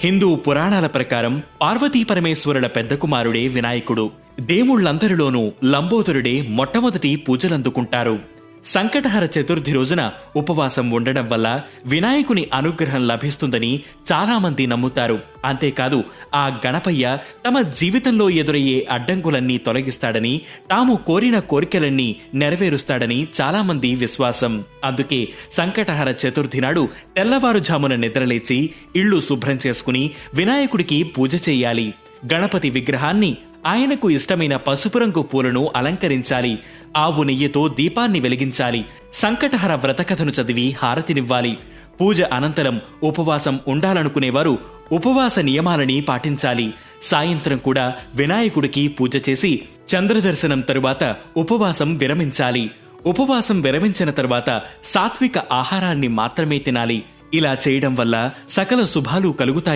హిందూ పురాణాల ప్రకారం పార్వతీ పరమేశ్వరుల పెద్ద కుమారుడే వినాయకుడు. దేవుళ్లందరిలోనూ లంబోదరుడే మొట్టమొదటి పూజలందుకుంటారు. సంకటహర చతుర్థి రోజున ఉపవాసం ఉండడం వల్ల వినాయకుని అనుగ్రహం లభిస్తుందని చాలామంది నమ్ముతారు. అంతేకాదు, ఆ గణపయ్య తమ జీవితంలో ఎదురయ్యే అడ్డంకులన్నీ తొలగిస్తాడని, తాము కోరిన కోరికలన్నీ నెరవేరుస్తాడని చాలామంది విశ్వాసం. అందుకే సంకటహర చతుర్థి నాడు తెల్లవారుజామున నిద్రలేచి ఇళ్లు శుభ్రం చేసుకుని వినాయకుడికి పూజ చేయాలి. గణపతి విగ్రహాన్ని ఆయనకు ఇష్టమైన పసుపు రంగు పూలను అలంకరించాలి. ఆవు నెయ్యితో దీపాన్ని వెలిగించాలి. సంకటహర వ్రతకథను చదివి హారతినివ్వాలి. పూజ అనంతరం ఉపవాసం ఉండాలనుకునేవారు ఉపవాస నియమాలని పాటించాలి. సాయంత్రం కూడా వినాయకుడికి పూజ చేసి చంద్రదర్శనం తరువాత ఉపవాసం విరమించాలి. ఉపవాసం విరమించిన తరువాత సాత్విక ఆహారాన్ని మాత్రమే తినాలి. ఇలా చేయడం వల్ల సకల శుభాలు కలుగుతాయి.